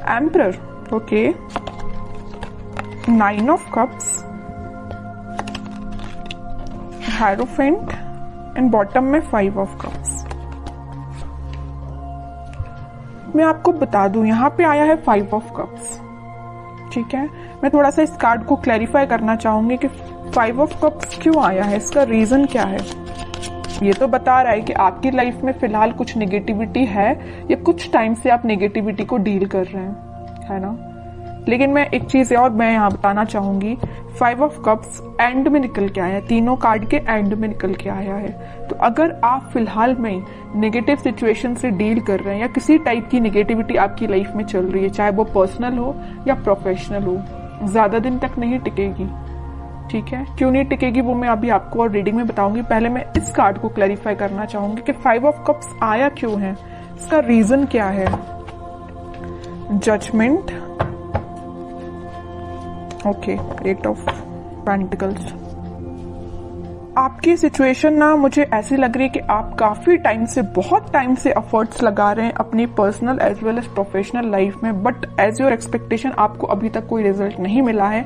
Emperor, okay, 9 of cups, hierophant and bottom में 5 of cups. मैं आपको बता दूं यहाँ पे आया है 5 ऑफ कप्स, ठीक है। मैं थोड़ा सा इस कार्ड को क्लैरिफाई करना चाहूंगी कि 5 ऑफ कप्स क्यों आया है, इसका रीजन क्या है। ये तो बता रहा है कि आपकी लाइफ में फिलहाल कुछ नेगेटिविटी है या कुछ टाइम से आप नेगेटिविटी को डील कर रहे हैं, है ना। लेकिन मैं एक चीज और मैं यहाँ बताना चाहूंगी, 5 ऑफ कप्स एंड में निकल के आया है, तीनों कार्ड के एंड में निकल के आया है। तो अगर आप फिलहाल में नेगेटिव सिचुएशन से डील कर रहे हैं या किसी टाइप की नेगेटिविटी आपकी लाइफ में चल रही है, चाहे वो पर्सनल हो या प्रोफेशनल हो, ज्यादा दिन तक नहीं टिकेगी, ठीक है। क्यों नहीं टिकेगी वो मैं अभी आपको और रीडिंग में बताऊंगी। पहले मैं इस कार्ड को क्लैरिफाई करना चाहूंगी कि 5 ऑफ कप्स आया क्यों है, इसका रीजन क्या है। Judgement, okay, 8 of pentacles. आपकी सिचुएशन ना मुझे ऐसी लग रही है कि आप काफी टाइम से, बहुत टाइम से एफर्ट्स लगा रहे हैं अपनी personal as well as professional life में, बट एज योर एक्सपेक्टेशन आपको अभी तक कोई रिजल्ट नहीं मिला है।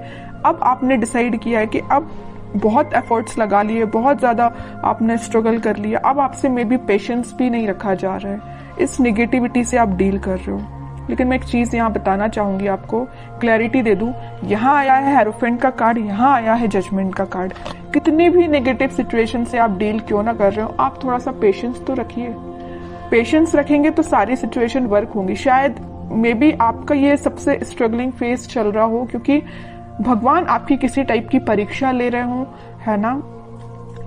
अब आपने डिसाइड किया है कि अब बहुत एफर्ट्स लगा लिए, बहुत ज्यादा आपने स्ट्रगल कर लिया, अब आपसे मे बी पेशेंस भी नहीं रखा जा रहा है, इस निगेटिविटी से आप डील कर रहे हो। लेकिन मैं एक चीज यहाँ बताना चाहूंगी आपको, क्लैरिटी दे दूं, यहाँ आया है हेरोफेंट का कार्ड, यहाँ आया है जजमेंट का कार्ड। कितनी भी नेगेटिव सिचुएशन से आप डील क्यों ना कर रहे हो, आप थोड़ा सा पेशेंस तो रखिए। पेशेंस रखेंगे तो सारी सिचुएशन वर्क होंगी। शायद मे बी आपका ये सबसे स्ट्रगलिंग फेज चल रहा हो, क्योंकि भगवान आपकी किसी टाइप की परीक्षा ले रहे हो, है ना।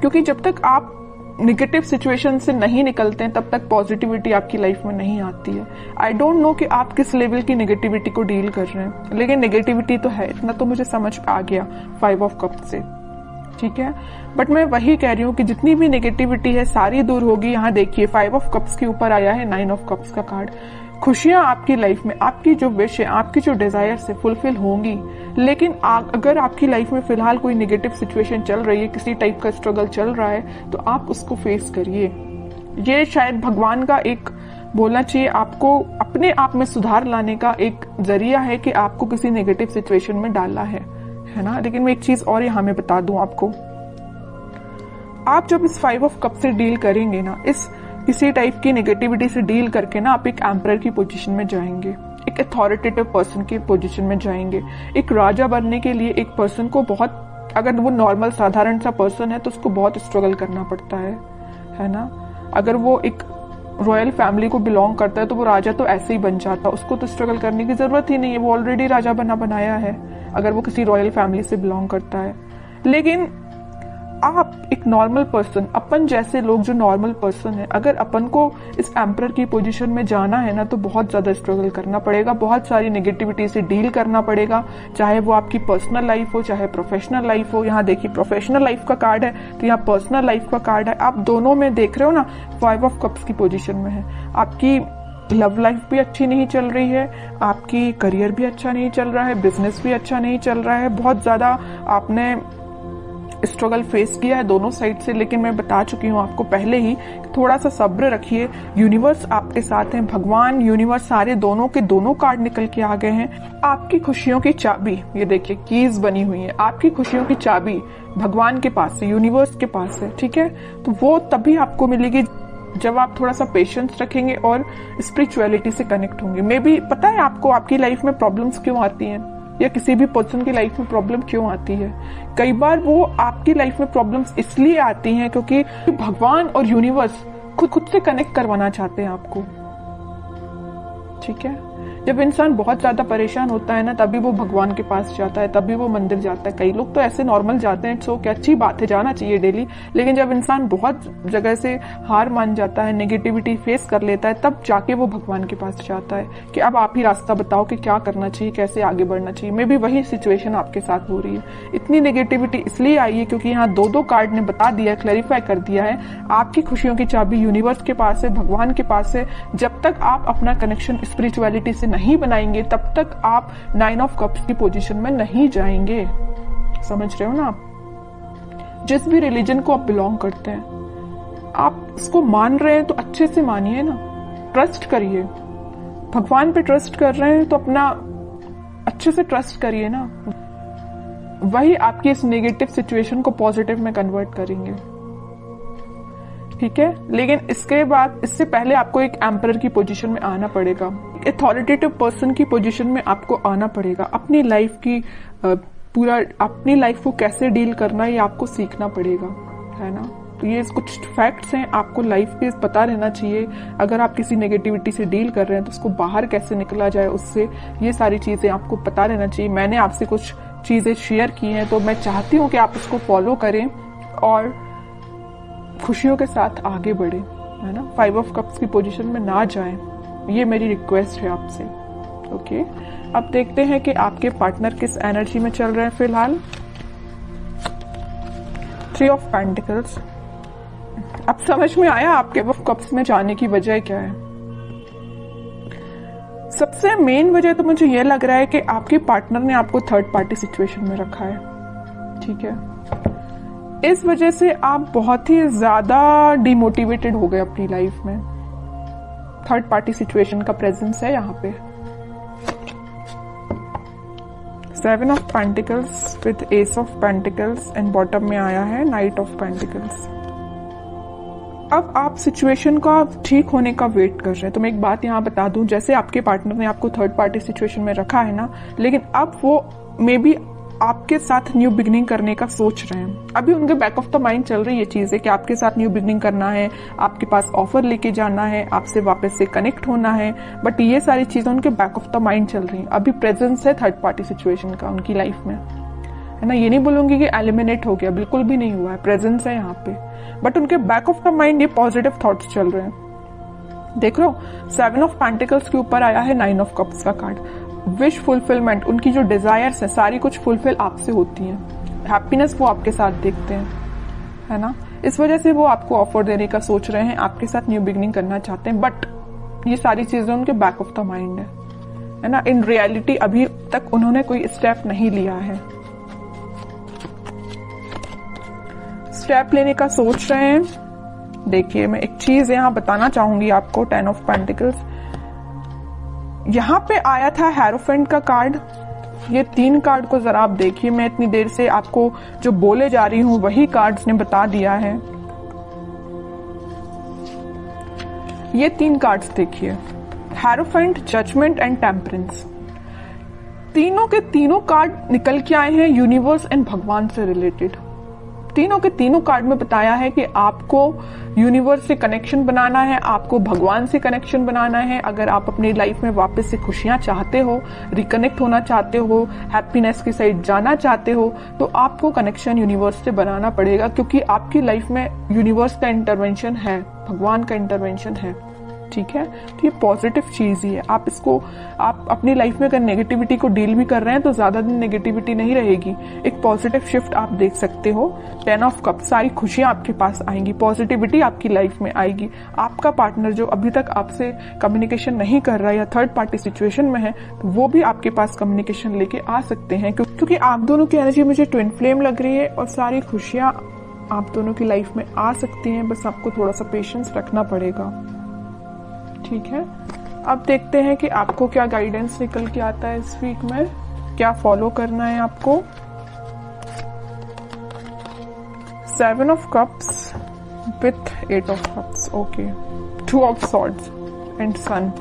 क्योंकि जब तक आप निगेटिव सिचुएशन से नहीं निकलते हैं तब तक पॉजिटिविटी आपकी लाइफ में नहीं आती है। आई डोंट नो कि आप किस लेवल की नेगेटिविटी को डील कर रहे हैं, लेकिन नेगेटिविटी तो है, इतना तो मुझे समझ आ गया 5 ऑफ कप्स से, ठीक है। बट मैं वही कह रही हूँ कि जितनी भी नेगेटिविटी है सारी दूर होगी। यहाँ देखिए 5 ऑफ कप्स के ऊपर आया है 9 ऑफ कप्स का कार्ड। खुशियां आपकी लाइफ में, आपकी जो विश है, आपकी जो डिजायर से फुलफिल होंगी। लेकिन अगर आपकी लाइफ में फिलहाल कोई नेगेटिव सिचुएशन चल रही है, किसी टाइप का स्ट्रगल चल रहा है, तो आप उसको फेस करिए। ये शायद भगवान का एक बोलना चाहिए आपको अपने आप में सुधार लाने का एक जरिया है कि आपको किसी नेगेटिव सिचुएशन में डालना है ना। लेकिन मैं एक चीज और यहाँ में बता दूं आपको, आप जब इस 5 ऑफ कप से डील करेंगे ना, इस किसी टाइप की नेगेटिविटी से डील करके ना, आप एक एम्परर की पोजीशन में जाएंगे, एक अथॉरिटेटिव पर्सन की पोजीशन में जाएंगे। एक राजा बनने के लिए एक पर्सन को बहुत, अगर वो नॉर्मल साधारण सा पर्सन है तो उसको बहुत स्ट्रगल करना पड़ता है ना। अगर वो एक रॉयल फैमिली को बिलोंग करता है तो वो राजा तो ऐसे ही बन जाता, उसको तो स्ट्रगल करने की जरूरत ही नहीं है, वो ऑलरेडी राजा बनाया है अगर वो किसी रॉयल फैमिली से बिलोंग करता है। लेकिन आप एक नॉर्मल पर्सन, अपन जैसे लोग जो नॉर्मल पर्सन है, अगर अपन को इस एम्परर की पोजीशन में जाना है ना, तो बहुत ज्यादा स्ट्रगल करना पड़ेगा, बहुत सारी नेगेटिविटी से डील करना पड़ेगा, चाहे वो आपकी पर्सनल लाइफ हो चाहे प्रोफेशनल लाइफ हो। यहाँ देखिए प्रोफेशनल लाइफ का कार्ड है तो यहाँ पर्सनल लाइफ का कार्ड है। आप दोनों में देख रहे हो ना, 5 ऑफ कप्स की पोजीशन में है। आपकी लव लाइफ भी अच्छी नहीं चल रही है, आपकी करियर भी अच्छा नहीं चल रहा है, बिजनेस भी अच्छा नहीं चल रहा है, बहुत ज्यादा आपने स्ट्रगल फेस किया है दोनों साइड से। लेकिन मैं बता चुकी हूँ आपको पहले ही, थोड़ा सा सब्र रखिए, यूनिवर्स आपके साथ है, भगवान यूनिवर्स सारे दोनों के दोनों कार्ड निकल के आ गए हैं। आपकी खुशियों की चाबी, ये देखिए कीज बनी हुई है, आपकी खुशियों की चाबी भगवान के पास है, यूनिवर्स के पास है, ठीक है। तो वो तभी आपको मिलेगी जब आप थोड़ा सा पेशेंस रखेंगे और स्पिरिचुअलिटी से कनेक्ट होंगे। मे बी पता है आपको आपकी लाइफ में प्रॉब्लम्स क्यों आती हैं, या किसी भी पर्सन की लाइफ में प्रॉब्लम क्यों आती है। कई बार वो आपकी लाइफ में प्रॉब्लम्स इसलिए आती हैं क्योंकि भगवान और यूनिवर्स खुद से कनेक्ट करवाना चाहते हैं आपको, ठीक है। जब इंसान बहुत ज्यादा परेशान होता है ना, तभी वो भगवान के पास जाता है, तभी वो मंदिर जाता है। कई लोग तो ऐसे नॉर्मल जाते हैं, सो क्या अच्छी बात है, जाना चाहिए डेली। लेकिन जब इंसान बहुत जगह से हार मान जाता है, नेगेटिविटी फेस कर लेता है, तब जाके वो भगवान के पास जाता है कि अब आप ही रास्ता बताओ कि क्या करना चाहिए, कैसे आगे बढ़ना चाहिए। मे बी वही सिचुएशन आपके साथ हो रही है। इतनी नेगेटिविटी इसलिए आई है क्योंकि यहाँ दो कार्ड ने बता दिया, क्लैरिफाई कर दिया है, आपकी खुशियों की चाबी यूनिवर्स के पास है, भगवान के पास है। जब तक आप अपना कनेक्शन स्पिरिचुअलिटी से नहीं बनाएंगे तब तक आप 9 ऑफ कप्स की पोजीशन में नहीं जाएंगे। समझ रहे हो ना आप? जिस भी रिलीजन को आप बिलोंग करते हैं, आप उसको मान रहे हैं तो अच्छे से मानिए ना, ट्रस्ट करिए, भगवान पे ट्रस्ट कर रहे हैं तो अपना अच्छे से ट्रस्ट करिए ना, वही आपकी इस नेगेटिव सिचुएशन को पॉजिटिव में कन्वर्ट करेंगे। ठीक है, लेकिन इसके बाद, इससे पहले आपको एक एम्परर की पोजीशन में आना पड़ेगा, अथॉरिटेटिव पर्सन की पोजीशन में आपको आना पड़ेगा। अपनी लाइफ की अपनी लाइफ को कैसे डील करना ये आपको सीखना पड़ेगा, है ना। तो ये कुछ फैक्ट्स हैं, आपको लाइफ के पता रहना चाहिए। अगर आप किसी नेगेटिविटी से डील कर रहे हैं तो उसको बाहर कैसे निकला जाए उससे, ये सारी चीजें आपको पता रहना चाहिए। मैंने आपसे कुछ चीजें शेयर की हैं तो मैं चाहती हूँ कि आप उसको फॉलो करें और खुशियों के साथ आगे बढ़े, है ना। 5 ऑफ कप्स की पोजीशन में ना जाएं, ये मेरी रिक्वेस्ट है आपसे। ओके, अब देखते हैं कि आपके पार्टनर किस एनर्जी में चल रहे हैं फिलहाल। 3 ऑफ पेंटिकल्स। अब समझ में आया आपके कप्स में जाने की वजह क्या है। सबसे मेन वजह तो मुझे यह लग रहा है कि आपके पार्टनर ने आपको थर्ड पार्टी सिचुएशन में रखा है। ठीक है, इस वजह से आप बहुत ही ज्यादा डिमोटिवेटेड हो गए अपनी लाइफ में। थर्ड पार्टी सिचुएशन का प्रेजेंस है यहाँ पे। 7 of pentacles with S of pentacles and bottom में आया है नाइट ऑफ पेंटिकल्स। अब आप सिचुएशन का ठीक होने का वेट कर रहे हैं। तो मैं एक बात यहाँ बता दूं, जैसे आपके पार्टनर ने आपको थर्ड पार्टी सिचुएशन में रखा है ना, लेकिन अब वो मे बी आपके साथ न्यू बिगनिंग करने का सोच रहे हैं। अभी उनके बैक ऑफ द माइंड चल रही है चीज है कि आपके साथ न्यू बिगनिंग करना है, आपके पास ऑफर लेके जाना है, आपसे वापस से कनेक्ट होना है, बट ये सारी चीजें उनके बैक ऑफ द माइंड चल रही हैं। अभी प्रेजेंस है थर्ड पार्टी सिचुएशन का उनकी लाइफ में, है ना। ये नहीं बोलूंगी कि एलिमिनेट हो गया, बिल्कुल भी नहीं हुआ है, प्रेजेंस है यहाँ पे, बट उनके बैक ऑफ द माइंड ये पॉजिटिव थॉट्स चल रहे हैं। देख लो, 7 ऑफ पेंटिकल्स के ऊपर आया है 9 ऑफ कप्स का कार्ड। विश फुलफिलमेंट, उनकी जो डिजायर्स है सारी कुछ फुलफिल आपसे होती हैं। हैप्पीनेस वो आपके साथ देखते हैं, है ना। इस वजह से वो आपको ऑफर देने का सोच रहे हैं, आपके साथ न्यू बिगनिंग करना चाहते हैं, बट ये सारी चीजें उनके बैक ऑफ द माइंड है ना। इन रियलिटी अभी तक उन्होंने कोई स्टेप नहीं लिया है, स्टेप लेने का सोच रहे हैं। देखिए, मैं एक चीज यहाँ बताना चाहूंगी आपको। 10 ऑफ पेंटिकल्स यहाँ पे आया था, हेरोफेंट का कार्ड। ये 3 कार्ड को जरा आप देखिए, मैं इतनी देर से आपको जो बोले जा रही हूं वही कार्ड्स ने बता दिया है। ये 3 कार्ड्स देखिए, हेरोफेंट, जजमेंट एंड टेम्परेंस। तीनों के तीनों कार्ड निकल के आए हैं यूनिवर्स एंड भगवान से रिलेटेड। तीनों के तीनों कार्ड में बताया है कि आपको यूनिवर्स से कनेक्शन बनाना है, आपको भगवान से कनेक्शन बनाना है। अगर आप अपनी लाइफ में वापस से खुशियां चाहते हो, रिकनेक्ट होना चाहते हो, हैप्पीनेस की साइड जाना चाहते हो, तो आपको कनेक्शन यूनिवर्स से बनाना पड़ेगा, क्योंकि आपकी लाइफ में यूनिवर्स का इंटरवेंशन है, भगवान का इंटरवेंशन है। ठीक है, तो ये पॉजिटिव चीज ही है। आप इसको, आप अपनी लाइफ में अगर नेगेटिविटी को डील भी कर रहे हैं तो ज्यादा दिन नेगेटिविटी नहीं रहेगी, एक पॉजिटिव शिफ्ट आप देख सकते हो। 10 ऑफ कप, सारी खुशियां आपके पास आएंगी, पॉजिटिविटी आपकी लाइफ में आएगी। आपका पार्टनर जो अभी तक आपसे कम्युनिकेशन नहीं कर रहा है या थर्ड पार्टी सिचुएशन में है, तो वो भी आपके पास कम्युनिकेशन लेके आ सकते हैं, क्योंकि आप दोनों की एनर्जी मुझे ट्विन फ्लेम लग रही है और सारी खुशियां आप दोनों की लाइफ में आ सकती हैं। बस आपको थोड़ा सा पेशेंस रखना पड़ेगा। ठीक है, अब देखते हैं कि आपको क्या गाइडेंस निकल के आता है इस वीक में, क्या फॉलो करना है आपको। 7 of cups with 8 of cups, okay. 2 of swords and sun.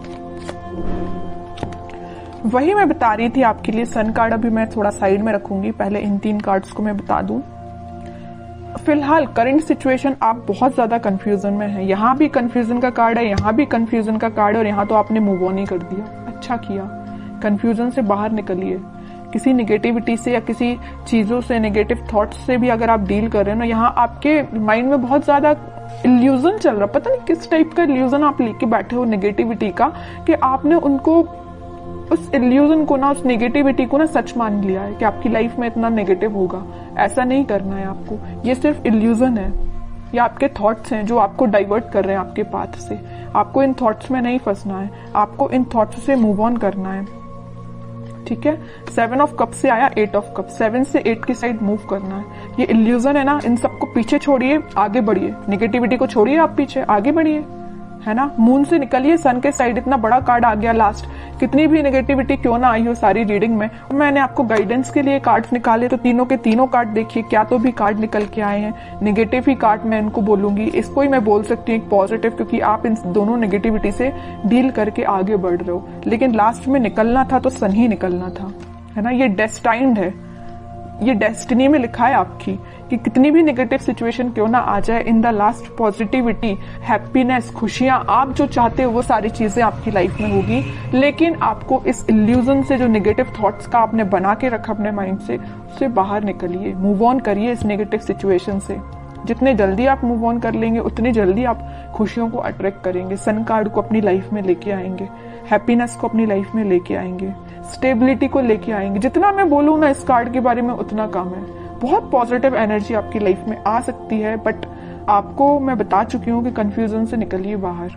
वही मैं बता रही थी आपके लिए। सन कार्ड अभी मैं थोड़ा साइड में रखूंगी, पहले इन 3 कार्ड्स को मैं बता दूं। फिलहाल करंट सिचुएशन आप बहुत ज्यादा कंफ्यूजन में है। यहाँ भी कंफ्यूजन का कार्ड है, यहाँ भी कंफ्यूजन का कार्ड है, और यहाँ तो आपने मूव ऑन ही कर दिया। अच्छा किया, कंफ्यूजन से बाहर निकलिए। किसी नेगेटिविटी से या किसी चीजों से, नेगेटिव थॉट्स से भी अगर आप डील कर रहे हो ना, यहाँ आपके माइंड में बहुत ज्यादा इल्यूजन चल रहा, पता नहीं किस टाइप का इल्यूजन आप लेके बैठे हो नेगेटिविटी का, कि आपने उनको, उस इल्यूजन को ना, उस नेगेटिविटी को ना सच मान लिया है कि आपकी लाइफ में इतना नेगेटिव होगा। ऐसा नहीं करना है आपको, ये सिर्फ इल्यूजन है, ये आपके थॉट्स हैं जो आपको डाइवर्ट कर रहे हैं आपके पाथ से। आपको इन थॉट्स में नहीं फंसना है, आपको इन थॉट्स से मूव ऑन करना है। ठीक है, 7 ऑफ कप से आया 8 ऑफ कप, 7 से 8 की साइड मूव करना है। ये इल्यूजन है ना, इन सबको पीछे छोड़िए, आगे बढ़िए। नेगेटिविटी को छोड़िए, आप पीछे आगे बढ़िए, है ना। मून से निकलिए, सन के साइड इतना बड़ा कार्ड आ गया लास्ट, कितनी भी नेगेटिविटी क्यों ना आई हो सारी रीडिंग में। मैंने आपको गाइडेंस के लिए कार्ड्स निकाले तो तीनों के तीनों कार्ड देखिए, क्या तो भी कार्ड निकल के आए हैं। नेगेटिव ही कार्ड मैं इनको बोलूंगी, इसको ही मैं बोल सकती हूँ पॉजिटिव, क्योंकि आप इन दोनों नेगेटिविटी से डील करके आगे बढ़ रहे हो। लेकिन लास्ट में निकलना था तो सन ही निकलना था, है ना। ये डेस्टाइन्ड है, ये डेस्टिनी में लिखा है आपकी कि कितनी भी नेगेटिव सिचुएशन क्यों ना आ जाए, in the last positivity, happiness, खुशियां, आप जो चाहते हो वो सारी चीजें आपकी लाइफ में होगी। लेकिन आपको इस इल्यूजन से, जो नेगेटिव थॉट्स का आपने बना के रखा अपने माइंड से, उससे बाहर निकलिए, मूव ऑन करिए इस नेगेटिव सिचुएशन से। जितने जल्दी आप मूव ऑन कर लेंगे उतनी जल्दी आप खुशियों को अट्रैक्ट करेंगे, सन कार्ड को अपनी लाइफ में लेके आएंगे, हैप्पीनेस को अपनी लाइफ में लेके आएंगे, स्टेबिलिटी को लेके आएंगे। जितना मैं बोलूँ ना इस कार्ड के बारे में उतना कम है। बहुत पॉजिटिव एनर्जी आपकी लाइफ में आ सकती है, बट आपको मैं बता चुकी हूँ कि कंफ्यूजन से निकलिए बाहर।